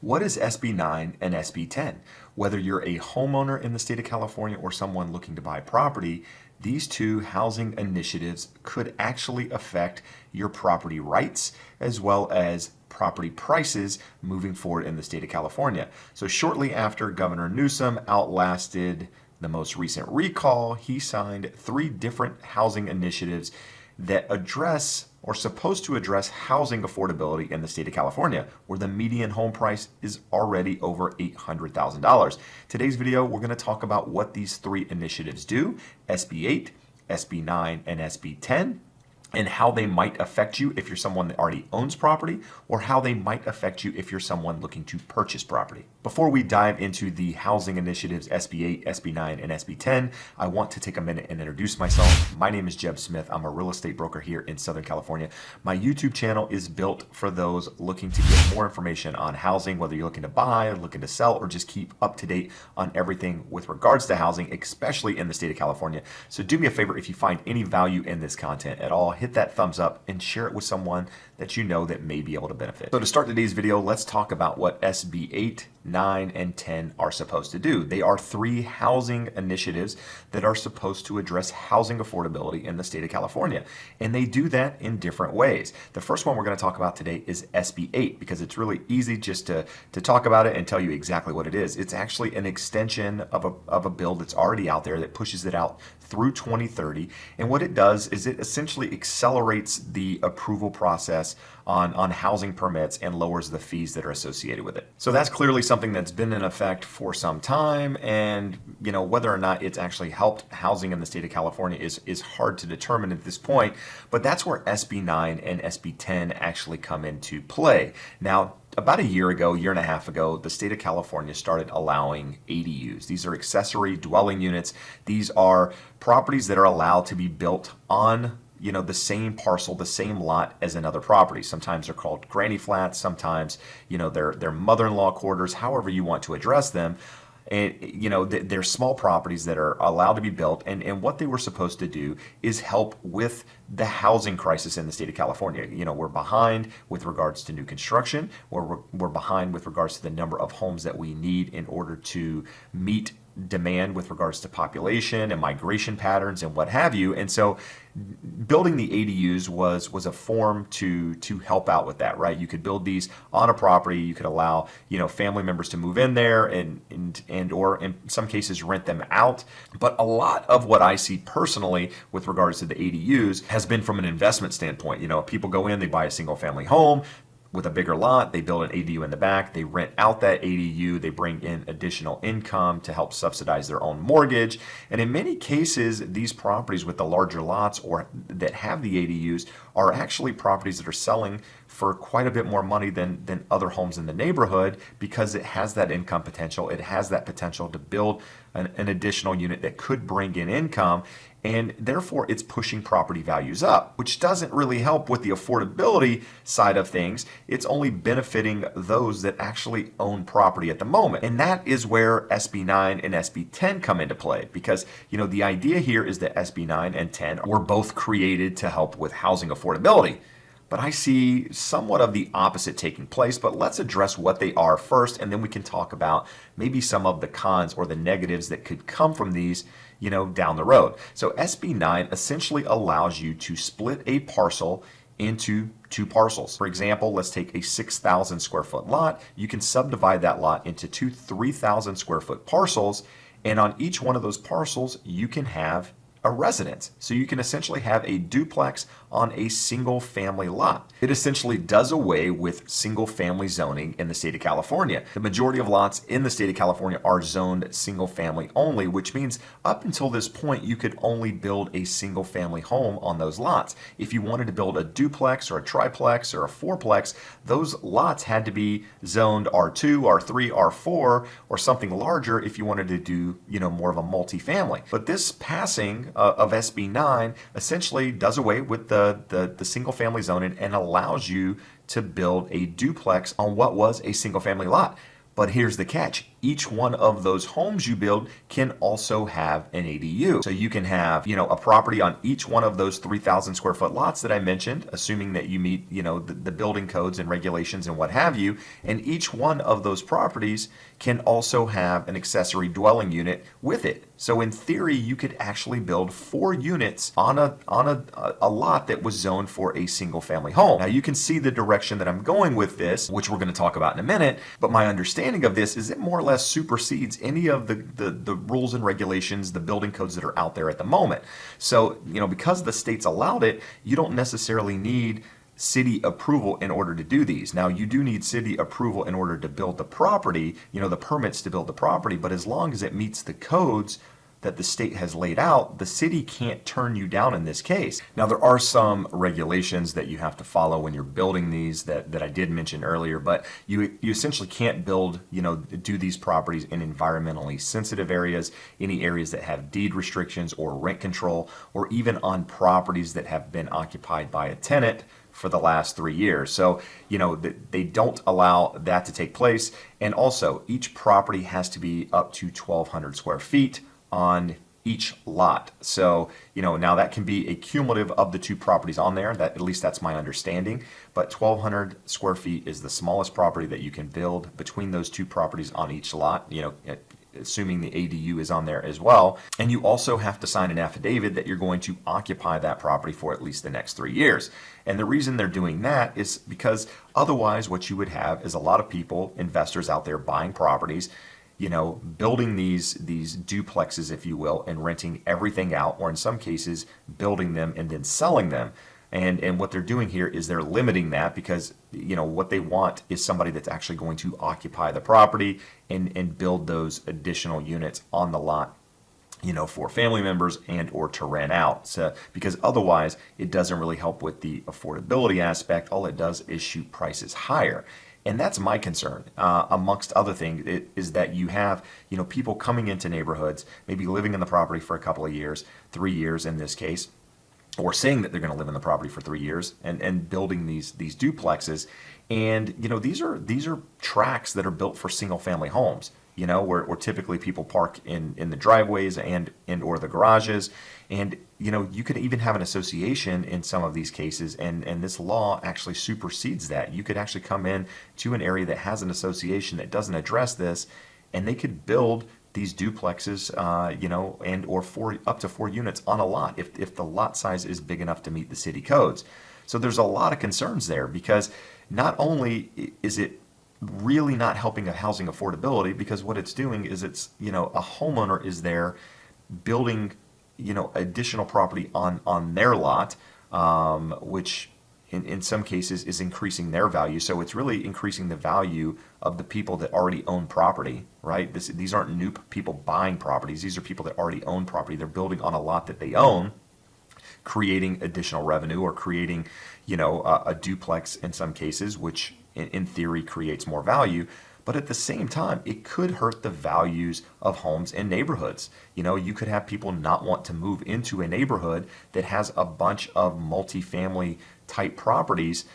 What is SB9 and SB10? Whether you're a homeowner in the state of California or someone looking to buy property, these two housing initiatives could actually affect your property rights as well as property prices moving forward in the state of California. So shortly after Governor Newsom outlasted the most recent recall, he signed 3 different housing initiatives that address or supposed to address housing affordability in the state of California, where the median home price is already over $800,000. Today's video, we're going to talk about what these 3 initiatives do, SB8, SB9, and SB10, and how they might affect you if you're someone that already owns property, or how they might affect you if you're someone looking to purchase property. Before we dive into the housing initiatives SB8, SB9, and SB10, I want to take a minute and introduce myself. My name is Jeb Smith. I'm a real estate broker here in Southern California. My YouTube channel is built for those looking to get more information on housing, whether you're looking to buy, or looking to sell, or just keep up to date on everything with regards to housing, especially in the state of California. So do me a favor, if you find any value in this content at all, hit that thumbs up and share it with someone that you know that may be able to benefit. So to start today's video, let's talk about what SB8, 9, and 10 are supposed to do. They are 3 housing initiatives that are supposed to address housing affordability in the state of California. And they do that in different ways. The first one we're going to talk about today is SB8, because it's really easy just to talk about it and tell you exactly what it is. It's actually an extension of a bill that's already out there that pushes it out through 2030. And what it does is it essentially accelerates the approval process on housing permits and lowers the fees that are associated with it. So that's clearly something that's been in effect for some time, and whether or not it's actually helped housing in the state of California is hard to determine at this point, but that's where SB9 and SB10 actually come into play. Now, about a year and a half ago, the state of California started allowing ADUs. These are accessory dwelling units. These are properties that are allowed to be built on the same parcel, the same lot as another property. Sometimes they're called granny flats, sometimes, they're mother-in-law quarters, however you want to address them. And, they're small properties that are allowed to be built. And what they were supposed to do is help with the housing crisis in the state of California. We're behind with regards to new construction. We're behind with regards to the number of homes that we need in order to meet demand with regards to population and migration patterns and what have you. And so building the ADUs was a form to help out with that, right? You could build these on a property. You could allow family members to move in there and or in some cases rent them out. But a lot of what I see personally with regards to the ADUs has been from an investment standpoint. People go in, they buy a single family home with a bigger lot, they build an ADU in the back, they rent out that ADU, they bring in additional income to help subsidize their own mortgage. And in many cases, these properties with the larger lots or that have the ADUs are actually properties that are selling for quite a bit more money than other homes in the neighborhood, because it has that income potential. It has that potential to build an additional unit that could bring in income. And therefore, it's pushing property values up, which doesn't really help with the affordability side of things. It's only benefiting those that actually own property at the moment. And that is where SB9 and SB10 come into play, because, the idea here is that SB9 and 10 were both created to help with housing affordability. But I see somewhat of the opposite taking place. But let's address what they are first, and then we can talk about maybe some of the cons or the negatives that could come from these, down the road. So SB9 essentially allows you to split a parcel into 2 parcels. For example, let's take a 6,000 square foot lot. You can subdivide that lot into 2 3,000 square foot parcels, and on each one of those parcels, you can have a residence. So you can essentially have a duplex on a single family lot. It essentially does away with single family zoning in the state of California. The majority of lots in the state of California are zoned single family only, which means up until this point, you could only build a single family home on those lots. If you wanted to build a duplex or a triplex or a fourplex, those lots had to be zoned R2, R3, R4, or something larger if you wanted to do, more of a multifamily. But this passing of SB9 essentially does away with the single family zoning and allows you to build a duplex on what was a single family lot. But here's the catch. Each one of those homes you build can also have an ADU. So you can have, a property on each one of those 3,000 square foot lots that I mentioned, assuming that you meet, the building codes and regulations and what have you. And each one of those properties can also have an accessory dwelling unit with it. So in theory, you could actually build 4 units on a lot that was zoned for a single family home. Now you can see the direction that I'm going with this, which we're going to talk about in a minute. But my understanding of this is it more or less supersedes any of the rules and regulations, the building codes that are out there at the moment. So, because the state's allowed it, you don't necessarily need city approval in order to do these. Now, you do need city approval in order to build the property, the permits to build the property, but as long as it meets the codes that the state has laid out, the city can't turn you down in this case. Now, there are some regulations that you have to follow when you're building these that I did mention earlier, but you essentially can't build, do these properties in environmentally sensitive areas, any areas that have deed restrictions or rent control, or even on properties that have been occupied by a tenant for the last 3 years. So, they don't allow that to take place. And also, each property has to be up to 1,200 square feet on each lot. So, now that can be a cumulative of the 2 properties on there. That, at least that's my understanding. But 1,200 square feet is the smallest property that you can build between those 2 properties on each lot, assuming the ADU is on there as well. And you also have to sign an affidavit that you're going to occupy that property for at least the next 3 years. And the reason they're doing that is because otherwise what you would have is a lot of people, investors out there buying properties, building these duplexes, if you will, and renting everything out, or in some cases, building them and then selling them. And what they're doing here is they're limiting that because, what they want is somebody that's actually going to occupy the property and build those additional units on the lot, for family members and or to rent out. So, because otherwise, it doesn't really help with the affordability aspect. All it does is shoot prices higher. And that's my concern, amongst other things, is that you have, people coming into neighborhoods, maybe living in the property for a couple of years, 3 years in this case, or saying that they're going to live in the property for 3 years and building these duplexes. And, these are tracts that are built for single family homes, where typically people park in the driveways and or the garages. And, you could even have an association in some of these cases, and this law actually supersedes that. You could actually come in to an area that has an association that doesn't address this, and they could build these duplexes, and or up to 4 units on a lot if the lot size is big enough to meet the city codes. So there's a lot of concerns there, because not only is it really not helping a housing affordability, because what it's doing is it's, a homeowner is there building, additional property on their lot, which in some cases is increasing their value. So it's really increasing the value of the people that already own property, right? These aren't new people buying properties. These are people that already own property. They're building on a lot that they own, creating additional revenue, or creating, a duplex in some cases, which in theory creates more value. But at the same time, it could hurt the values of homes in neighborhoods. You could have people not want to move into a neighborhood that has a bunch of multifamily type properties,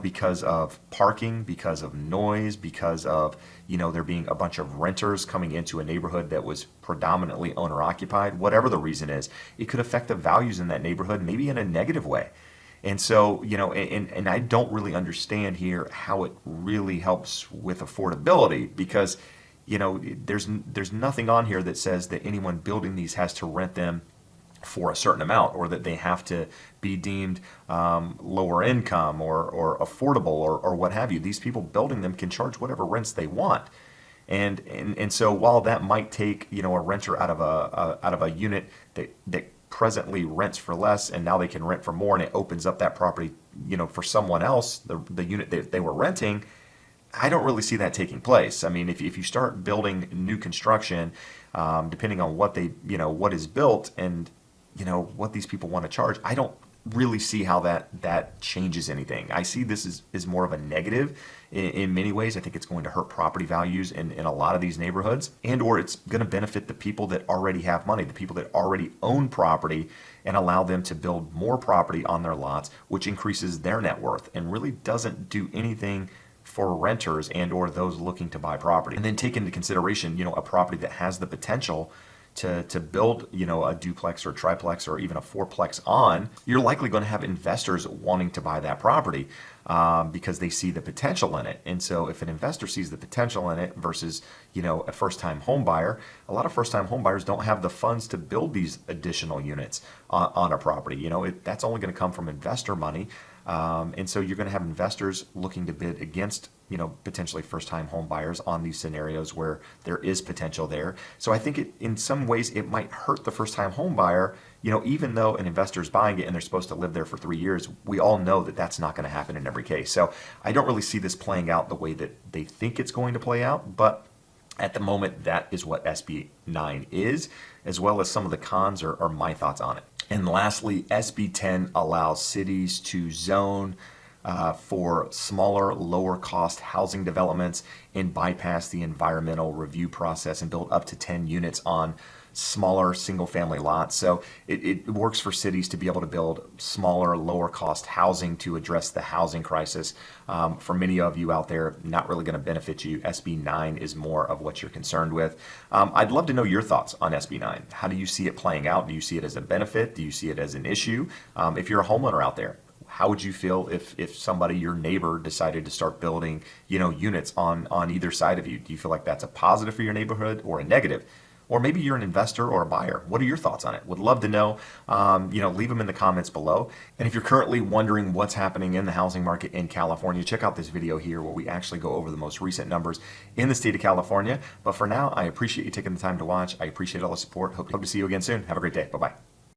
because of parking, because of noise, because of, there being a bunch of renters coming into a neighborhood that was predominantly owner occupied. Whatever the reason is, it could affect the values in that neighborhood, maybe in a negative way. And so, and I don't really understand here how it really helps with affordability, because, there's nothing on here that says that anyone building these has to rent them for a certain amount, or that they have to be deemed lower income or affordable or what have you. These people building them can charge whatever rents they want. And so while that might take, a renter out of a unit that presently rents for less, and now they can rent for more, and it opens up that property, for someone else, the unit that they were renting, I don't really see that taking place. I mean, if you start building new construction, depending on what what is built and, what these people want to charge, I don't really see how that changes anything. I see this is more of a negative in many ways. I think it's going to hurt property values in a lot of these neighborhoods, and or it's going to benefit the people that already have money, the people that already own property, and allow them to build more property on their lots, which increases their net worth and really doesn't do anything for renters and or those looking to buy property. And then take into consideration, a property that has the potential to build, a duplex or triplex or even a fourplex on, you're likely going to have investors wanting to buy that property because they see the potential in it. And so if an investor sees the potential in it versus, a first-time home buyer, a lot of first-time home buyers don't have the funds to build these additional units on a property. That's only going to come from investor money. And so you're going to have investors looking to bid against, potentially first-time home buyers on these scenarios where there is potential there. So I think in some ways it might hurt the first-time home buyer, even though an investor is buying it and they're supposed to live there for 3 years. We all know that that's not going to happen in every case. So I don't really see this playing out the way that they think it's going to play out, but at the moment, that is what SB9 is, as well as some of the cons are my thoughts on it. And lastly, SB10 allows cities to zone for smaller, lower cost housing developments and bypass the environmental review process and build up to 10 units on smaller single family lots. So it works for cities to be able to build smaller, lower cost housing to address the housing crisis. For many of you out there, not really going to benefit you. SB9 is more of what you're concerned with. I'd love to know your thoughts on SB9. How do you see it playing out? Do you see it as a benefit? Do you see it as an issue? If you're a homeowner out there, how would you feel if somebody, your neighbor, decided to start building, units on either side of you? Do you feel like that's a positive for your neighborhood or a negative? Or maybe you're an investor or a buyer. What are your thoughts on it? Would love to know. Leave them in the comments below. And if you're currently wondering what's happening in the housing market in California, check out this video here where we actually go over the most recent numbers in the state of California. But for now, I appreciate you taking the time to watch. I appreciate all the support. Hope to see you again soon. Have a great day. Bye-bye.